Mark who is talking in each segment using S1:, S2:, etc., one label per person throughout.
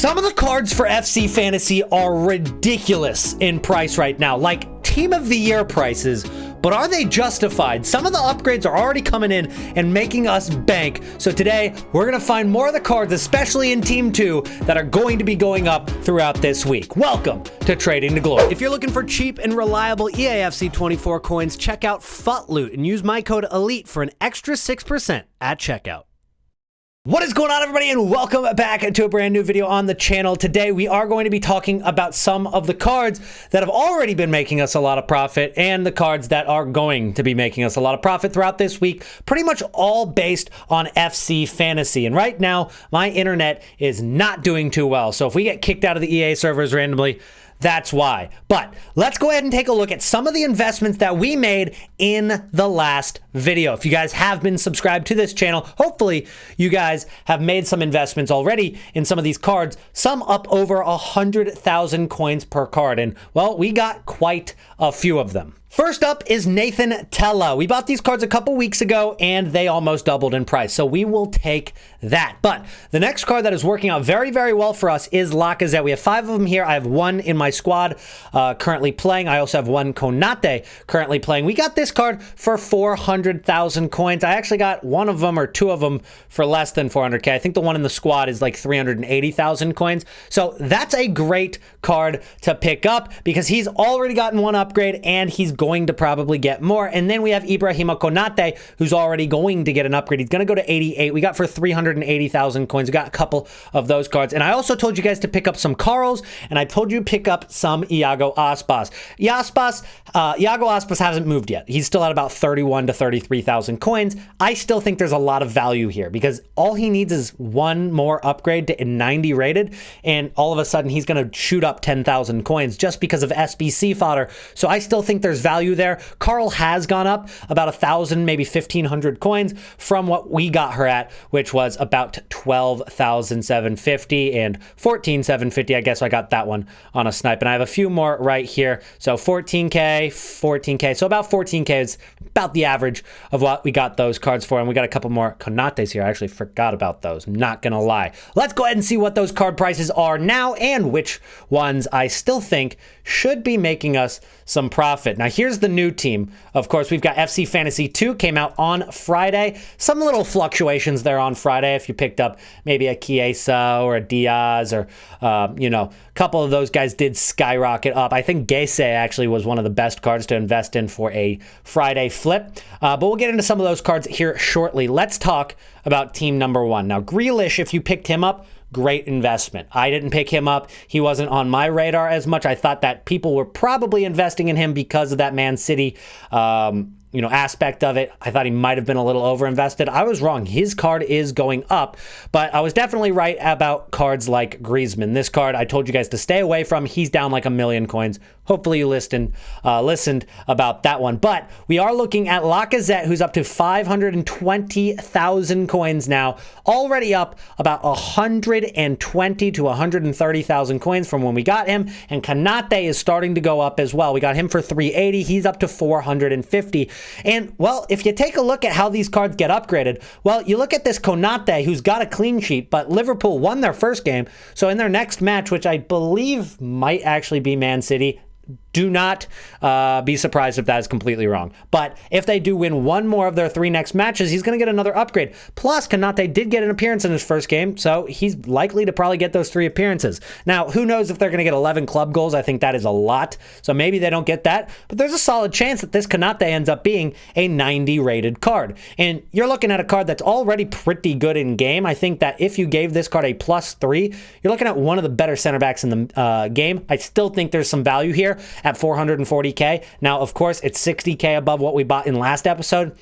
S1: Some of the cards for FC Fantasy are ridiculous in price right now, like Team of the Year prices, but are they justified? Some of the upgrades are already coming in and making us bank. So today, we're gonna find more of the cards, especially in Team 2, that are going to be going up throughout this week. Welcome to Trading to Glory. If you're looking for cheap and reliable EAFC 24 coins, check out FUTLOOT and use my code ELITE for an extra 6% at checkout. What is going on, everybody, and welcome back to a brand new video on the channel. Today we are going to be talking about some of the cards that have already been making us a lot of profit and the cards that are going to be making us a lot of profit throughout this week, pretty much all based on FC Fantasy. And right now my internet is not doing too well, so if we get kicked out of the EA servers randomly, that's why. But let's go ahead and take a look at some of the investments that we made in the last video. If you guys have been subscribed to this channel, hopefully you guys have made some investments already in some of these cards, some up over 100,000 coins per card. And well, we got quite a few of them. First up is Nathan Tella. We bought these cards a couple weeks ago and they almost doubled in price, so we will take that. But the next card that is working out very, very well for us is Lacazette. We have 5 of them here. I have 1 in my squad currently playing. I also have 1 Konate currently playing. We got this card for 400,000 coins. I actually got 1 of them or 2 of them for less than 400k. I think the one in the squad is like 380,000 coins. So that's a great card to pick up because he's already gotten 1 upgrade and he's going to probably get more. And then we have Ibrahima Konate, who's already going to get an upgrade. He's going to go to 88. We got for 380,000 coins. We got a couple of those cards. And I also told you guys to pick up some Carls, and I told you to pick up some Iago Aspas. Iago Aspas hasn't moved yet. He's still at about 31 to 33,000 coins. I still think there's a lot of value here because all he needs is 1 more upgrade to 90 rated, and all of a sudden he's going to shoot up 10,000 coins just because of SBC fodder. So I still think there's value there. Carl has gone up about 1,000, maybe 1,500 coins from what we got her at, which was about 12,750 and 14,750. I guess I got that one on a snipe, and I have a few more right here. So 14k, so about 14k is about the average of what we got those cards for. And we got a couple more Konates here. I actually forgot about those, I'm not gonna lie. Let's go ahead and see what those card prices are now and which ones I still think should be making us some profit. Now here's the new team. Of course, we've got FC Fantasy 2 came out on Friday. Some little fluctuations there on Friday. If you picked up maybe a Chiesa or a Diaz or, you know, a couple of those guys did skyrocket up. I think Gese actually was one of the best cards to invest in for a Friday flip. But we'll get into some of those cards here shortly. Let's talk about team number 1. Now, Grealish, if you picked him up, great investment. I didn't pick him up. He wasn't on my radar as much. I thought that people were probably investing in him because of that Man City aspect of it. I thought he might have been a little overinvested. I was wrong. His card is going up, but I was definitely right about cards like Griezmann. This card I told you guys to stay away from. He's down like 1 million coins. Hopefully you listened about that one. But we are looking at Lacazette, who's up to 520,000 coins now, already up about 120 to 130,000 coins from when we got him. And Konate is starting to go up as well. We got him for 380. He's up to 450. And, well, if you take a look at how these cards get upgraded, well, you look at this Konate, who's got a clean sheet, but Liverpool won their first game. So in their next match, which I believe might actually be Man City, do not be surprised if that is completely wrong. But if they do win 1 more of their 3 next matches, he's going to get another upgrade. Plus, Konate did get an appearance in his first game, so he's likely to probably get those 3 appearances. Now, who knows if they're going to get 11 club goals? I think that is a lot, so maybe they don't get that. But there's a solid chance that this Konate ends up being a 90 rated card. And you're looking at a card that's already pretty good in game. I think that if you gave this card a +3, you're looking at one of the better center backs in the game. I still think there's some value here at 440k. Now, of course, it's 60k above what we bought in last episode,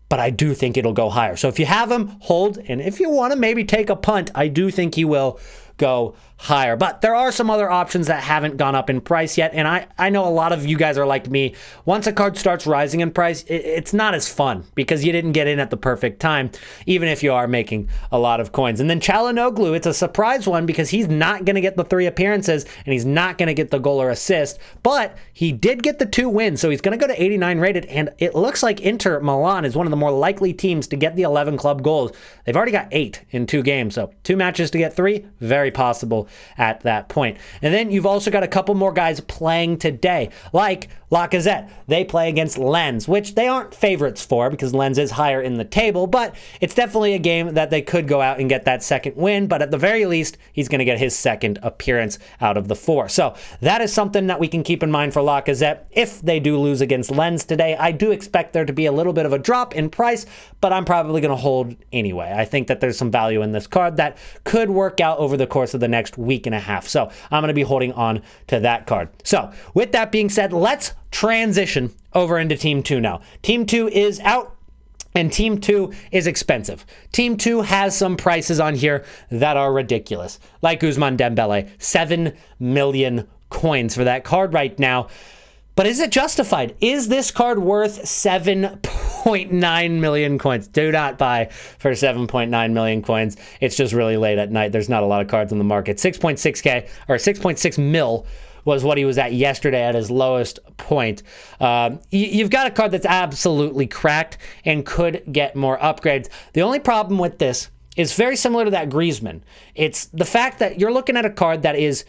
S1: but I do think it'll go higher. So if you have him, hold, and if you want to maybe take a punt, I do think he will go higher. But there are some other options that haven't gone up in price yet, and I know a lot of you guys are like me. Once a card starts rising in price, it's not as fun because you didn't get in at the perfect time, even if you are making a lot of coins. And then Çalhanoğlu, it's a surprise one because he's not going to get the 3 appearances and he's not going to get the goal or assist, but he did get the 2 wins, so he's going to go to 89 rated, and it looks like Inter Milan is one of the more likely teams to get the 11 club goals. They've already got 8 in 2 games, so 2 matches to get 3, very very possible at that point. And then you've also got a couple more guys playing today, like Lacazette. They play against Lens, which they aren't favorites for because Lens is higher in the table, but it's definitely a game that they could go out and get that second win, but at the very least, he's going to get his second appearance out of the 4. So that is something that we can keep in mind for Lacazette. If they do lose against Lens today, I do expect there to be a little bit of a drop in price, but I'm probably going to hold anyway. I think that there's some value in this card that could work out over the course of the next week and a half. So I'm going to be holding on to that card. So with that being said, let's transition over into Team 2 now. Team 2 is out. And Team 2 is expensive. Team 2 has some prices on here that are ridiculous. Like Ousmane Dembele, 7 million coins for that card right now. But is it justified? Is this card worth 7.9 million coins? Do not buy for 7.9 million coins. It's just really late at night. There's not a lot of cards on the market. 6.6K or 6.6 mil was what he was at yesterday at his lowest point. You've got a card that's absolutely cracked and could get more upgrades. The only problem with this is very similar to that Griezmann. It's the fact that you're looking at a card that is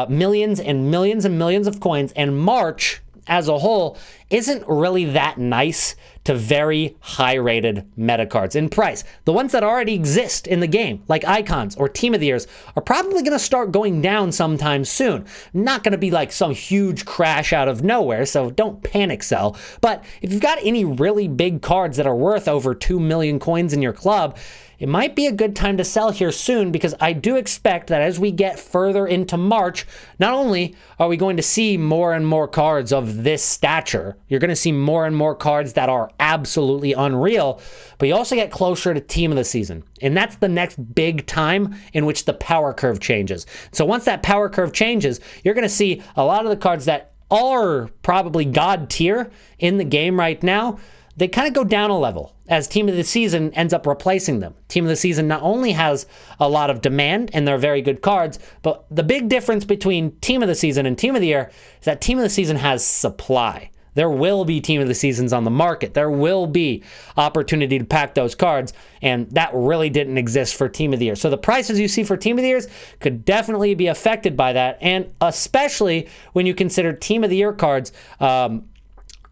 S1: millions and millions and millions of coins, and March as a whole isn't really that nice to very high-rated meta cards in price. The ones that already exist in the game, like Icons or Team of the Years, are probably going to start going down sometime soon. Not going to be like some huge crash out of nowhere, so don't panic sell. But if you've got any really big cards that are worth over 2 million coins in your club, it might be a good time to sell here soon, because I do expect that as we get further into March, not only are we going to see more and more cards of this stature, you're going to see more and more cards that are absolutely unreal, but you also get closer to Team of the Season. And that's the next big time in which the power curve changes. So once that power curve changes, you're going to see a lot of the cards that are probably God tier in the game right now, they kind of go down a level as Team of the Season ends up replacing them. Team of the Season not only has a lot of demand and they're very good cards, but the big difference between Team of the Season and Team of the Year is that Team of the Season has supply. There will be Team of the Seasons on the market. There will be opportunity to pack those cards, and that really didn't exist for Team of the Year. So the prices you see for Team of the Years could definitely be affected by that, and especially when you consider Team of the Year cards,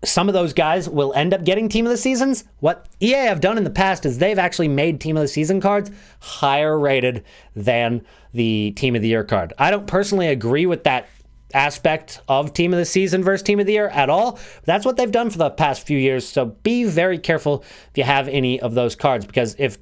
S1: some of those guys will end up getting Team of the Seasons. What EA have done in the past is they've actually made Team of the Season cards higher rated than the Team of the Year card. I don't personally agree with that aspect of Team of the Season versus Team of the Year at all. That's what they've done for the past few years, so be very careful if you have any of those cards, because if,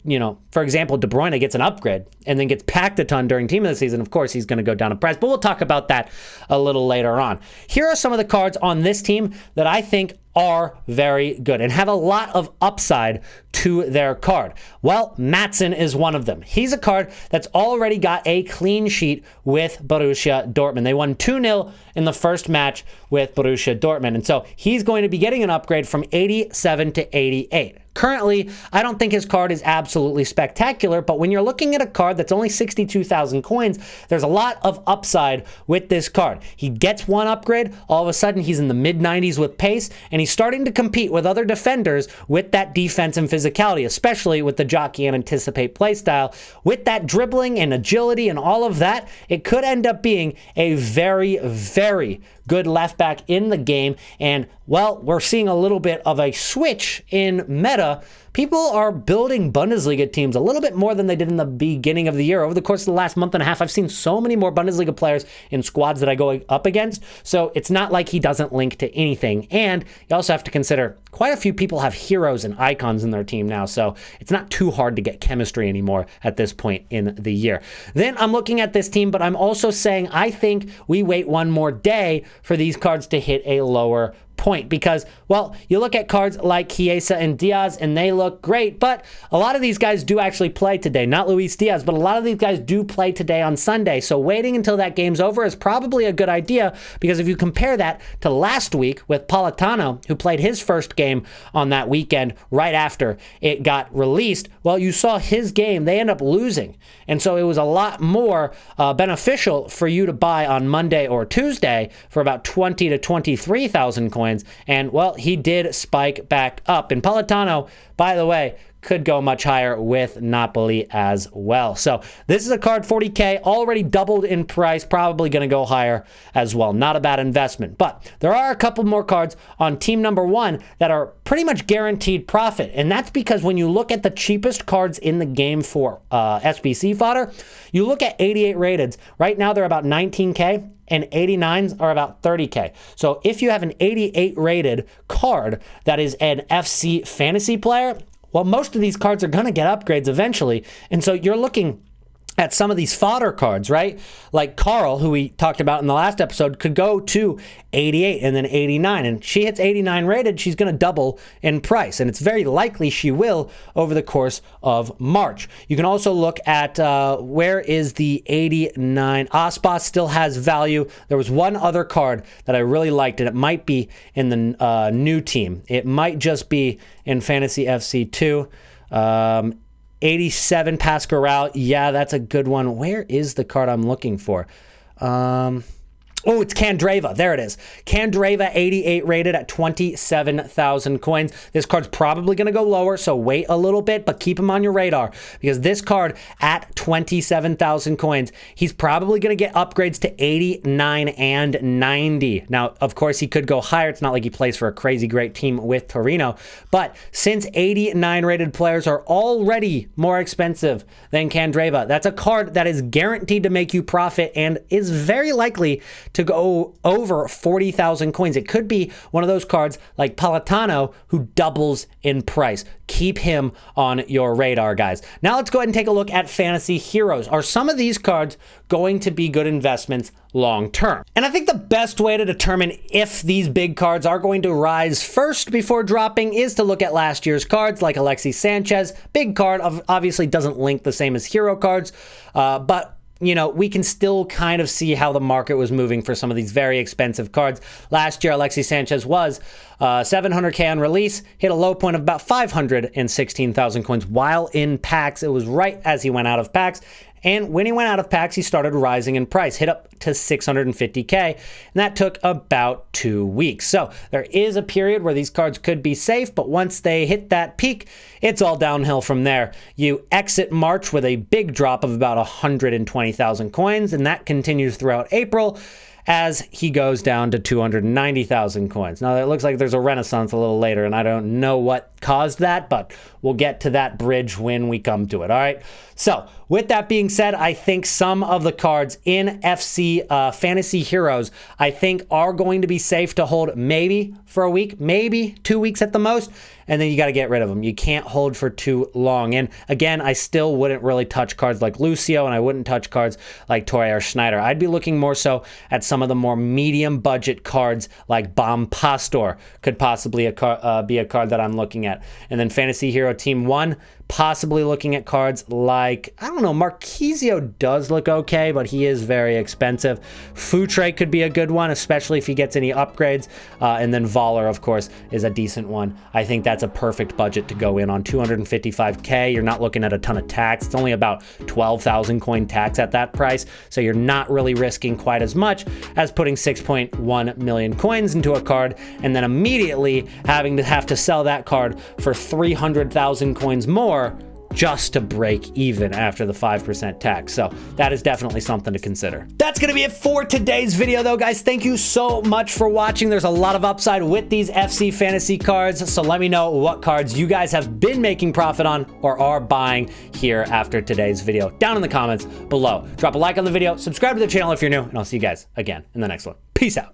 S1: for example, De Bruyne gets an upgrade and then gets packed a ton during Team of the Season, of course he's going to go down in price, but we'll talk about that a little later on. Here are some of the cards on this team that I think are very good and have a lot of upside to their card. Well, Maatsen is one of them. He's a card that's already got a clean sheet with Borussia Dortmund. They won 2-0 in the first match with Borussia Dortmund, and so he's going to be getting an upgrade from 87 to 88. Currently, I don't think his card is absolutely spectacular, but when you're looking at a card that's only 62,000 coins, there's a lot of upside with this card. He gets one upgrade, all of a sudden he's in the mid-90s with pace, and he's starting to compete with other defenders with that defense and physicality, especially with the jockey and anticipate playstyle. With that dribbling and agility and all of that, it could end up being a very, very good left back in the game. And, well, we're seeing a little bit of a switch in meta. People are building Bundesliga teams a little bit more than they did in the beginning of the year. Over the course of the last month and a half, I've seen so many more Bundesliga players in squads that I go up against. So it's not like he doesn't link to anything. And you also have to consider quite a few people have heroes and icons in their team now. So it's not too hard to get chemistry anymore at this point in the year. Then I'm looking at this team, but I'm also saying I think we wait one more day for these cards to hit a lower point, because, well, you look at cards like Chiesa and Diaz and they look great, but a lot of these guys do actually play today. Not Luis Diaz, but a lot of these guys do play today on Sunday. So waiting until that game's over is probably a good idea, because if you compare that to last week with Politano, who played his first game on that weekend right after it got released, well, you saw his game, they end up losing. And so it was a lot more beneficial for you to buy on Monday or Tuesday for about 20 to 23,000 coins coins. And, well, he did spike back up. And Politano, by the way, could go much higher with Napoli as well. So this is a card, 40K, already doubled in price, probably going to go higher as well. Not a bad investment. But there are a couple more cards on team number 1 that are pretty much guaranteed profit. And that's because when you look at the cheapest cards in the game for SBC fodder, you look at 88 rated. Right now they're about 19K. And 89s are about 30K. So if you have an 88 rated card that is an FC fantasy player, well, most of these cards are going to get upgrades eventually. And so you're looking at some of these fodder cards, right? Like Carl, who we talked about in the last episode, could go to 88 and then 89. And she hits 89 rated, she's going to double in price. And it's very likely she will over the course of March. You can also look at where is the 89. Aspas still has value. There was one other card that I really liked, and it might be in the new team. It might just be in Fantasy FC 2. 87 Pasquarel. Yeah, that's a good one. Where is the card I'm looking for? Oh, it's Candreva. There it is. Candreva, 88 rated at 27,000 coins. This card's probably going to go lower, so wait a little bit, but keep him on your radar because this card at 27,000 coins, he's probably going to get upgrades to 89 and 90. Now, of course, he could go higher. It's not like he plays for a crazy great team with Torino, but since 89 rated players are already more expensive than Candreva, that's a card that is guaranteed to make you profit and is very likely to go over 40,000 coins. It could be one of those cards like Politano who doubles in price. Keep him on your radar, guys. Now let's go ahead and take a look at Fantasy Heroes. Are some of these cards going to be good investments long term? And I think the best way to determine if these big cards are going to rise first before dropping is to look at last year's cards like Alexis Sanchez. Big card, obviously doesn't link the same as hero cards, but you know, we can still kind of see how the market was moving for some of these very expensive cards. Last year, Alexis Sanchez was 700K on release, hit a low point of about 516,000 coins while in packs. It was right as he went out of packs. And when he went out of packs, he started rising in price, hit up to 650K, and that took about 2 weeks. So there is a period where these cards could be safe, but once they hit that peak, it's all downhill from there. You exit March with a big drop of about 120,000 coins, and that continues throughout April as he goes down to 290,000 coins. Now, it looks like there's a renaissance a little later, and I don't know what caused that, but we'll get to that bridge when we come to it, all right? So, with that being said, I think some of the cards in FC Fantasy Heroes, I think are going to be safe to hold maybe for a week, maybe 2 weeks at the most, and then you got to get rid of them. You can't hold for too long. And again, I still wouldn't really touch cards like Lucio, and I wouldn't touch cards like Torre or Schneider. I'd be looking more so at some of the more medium budget cards like Bomb Pastor could possibly be a card that I'm looking at. And then Fantasy Hero Team 1, possibly looking at cards like, I don't know, Marquisio does look okay, but he is very expensive. Futre could be a good one, especially if he gets any upgrades. And then Voller, of course, is a decent one. I think that's a perfect budget to go in on. 255K, you're not looking at a ton of tax. It's only about 12,000 coin tax at that price. So you're not really risking quite as much as putting 6.1 million coins into a card and then immediately having to sell that card for 300,000 coins more just to break even after the 5% tax. So that is definitely something to consider. That's going to be it for today's video though, guys. Thank you so much for watching. There's a lot of upside with these FC fantasy cards. So let me know what cards you guys have been making profit on or are buying here after today's video down in the comments below. Drop a like on the video, subscribe to the channel if you're new, and I'll see you guys again in the next one. Peace out.